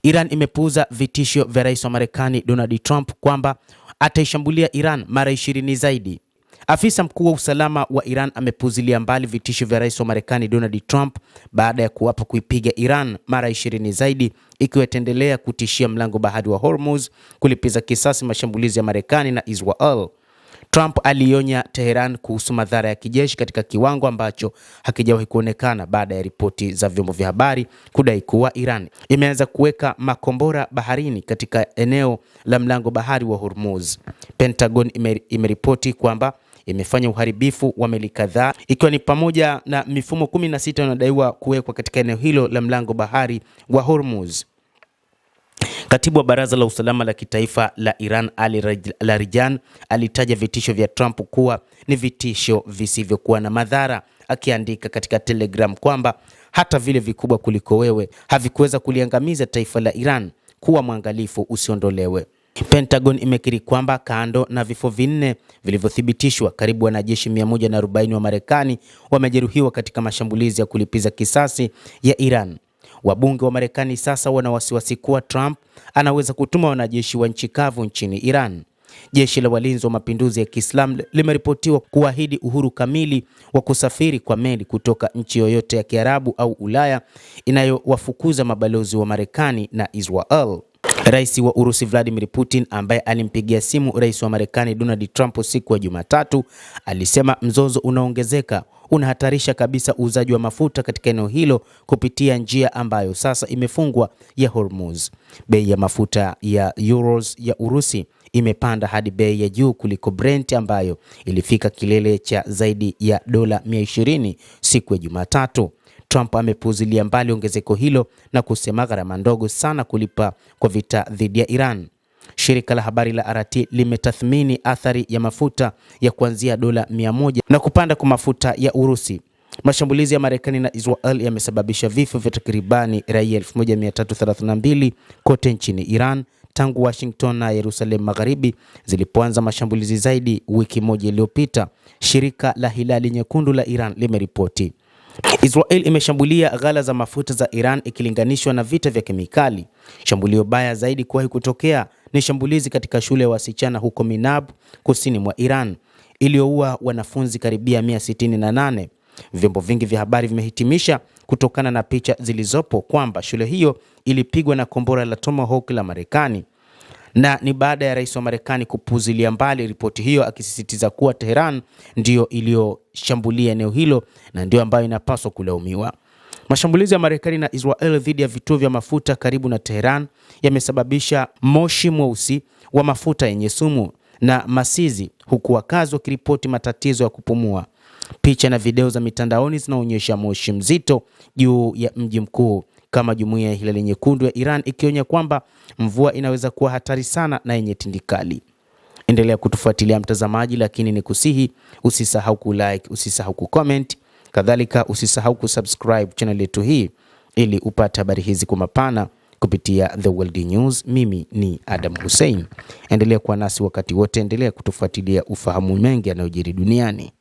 Iran imepuuza vitisho vya rais wa Marekani Donald Trump kwamba ataishambulia Iran mara 20 zaidi. Afisa mkuu wa usalama wa Iran amepuuzilia mbali vitisho vya rais wa Marekani Donald Trump baada ya kuapa kuipiga Iran mara 20 zaidi ikiwa itaendelea kutishia mlango bahari wa Hormuz kulipiza kisasi mashambulizi ya Marekani na Israel. Trump alionya Tehran kuhusu madhara ya kijeshi katika kiwango ambacho hakijawahi kuonekana baada ya ripoti za vyombo vya habari kudai kuwa Iran imeanza kuweka makombora baharini katika eneo la mlango bahari wa Hormuz. Pentagon imeripoti kwamba imefanya uharibifu wa meli kadhaa ikiwa ni pamoja na mifumo 16 inayodaiwa kuwekwa katika eneo hilo la mlango bahari wa Hormuz. Katibu wa Baraza la Usalama la Kitaifa la Iran Ali Larijani alitaja vitisho vya Trump kuwa ni vitisho visivyokuwa na madhara, akiandika katika Telegram kwamba hata vile vikubwa kuliko wewe havikuweza kuliangamiza taifa la Iran, kuwa mwangalifu usiondolewe. Pentagon imekiri kwamba kando na vifo 4 vilivyothibitishwa, karibu wanajeshi 140 wa Marekani wamejeruhiwa katika mashambulizi ya kulipiza kisasi ya Iran. Wabunge wa Marekani sasa wana wasiwasi kuwa Trump anaweza kutuma wanajeshi wa nchi kavu nchini Iran. Jeshi la Walinzi wa Mapinduzi ya Kiislamu limeripotiwa kuahidi uhuru kamili wa kusafiri kwa meli kutoka nchi yoyote ya Kiarabu au Ulaya inayowafukuza mabalozi wa Marekani na Israel. Rais wa Urusi Vladimir Putin, ambaye alimpigia simu rais wa Marekani Donald Trump siku ya Jumatatu, alisema mzozo unaongezeka unahatarisha kabisa uuzaji wa mafuta katika eneo hilo kupitia njia ambayo sasa imefungwa ya Hormuz. Bei ya mafuta ya euros ya Urusi imepanda hadi bei ya juu kuliko Brent ambayo ilifika kilele cha zaidi ya dola 120 siku ya Jumatatu. Trump amepuuzilia mbali ongezeko hilo na kusema gharama ndogo sana kulipa kwa vita dhidi ya Iran. Shirika la habari la RT limetathmini athari ya mafuta ya kuanzia dola 100 na kupanda kwa mafuta ya Urusi. Mashambulizi ya Marekani na Israel yamesababisha vifo vya takribani raia 1332 kote nchini Iran tangu Washington na Yerusalemu Magharibi zilipoanza mashambulizi zaidi wiki moja iliyopita, shirika la Hilali Nyekundu la Iran limeripoti. Israel imeshambulia ghala za mafuta za Iran ikilinganishwa na vita vya kemikali. Shambulio baya zaidi kuwahi kutokea ni shambulizi katika shule ya wasichana huko Minab, kusini mwa Iran, iliyoua wanafunzi karibia 168. Vyombo vingi vya habari vimehitimisha kutokana na picha zilizopo kwamba shule hiyo ilipigwa na kombora la Tomahawk la Marekani. Na ni baada ya rais wa Marekani kupuuzilia mbali ripoti hiyo, akisisitiza kuwa Tehran ndio iliyoshambulia eneo hilo na ndio ambayo inapaswa kulaumiwa. Mashambulizi ya Marekani na Israel dhidi ya vituo vya mafuta karibu na Tehran yamesababisha moshi mweusi wa mafuta yenye sumu na masizi, huku wakazi wakiripoti matatizo ya kupumua. Picha na video za mitandaoni zinaonyesha moshi mzito juu ya mji mkuu, kama jumuiya ya Hilali Nyekundu ya Iran ikionya kwamba mvua inaweza kuwa hatari sana na yenye tindikali. Endelea kutufuatilia mtazamaji, lakini ni kusihi usisahau kulike, usisahau kucomment, kadhalika usisahau kusubscribe channel yetu hii ili upate habari hizi kwa mapana kupitia The World News. Mimi ni Adam Hussein. Endelea kuwa nasi wakati wote, endelea kutufuatilia ufahamu mengi yanayojiri duniani.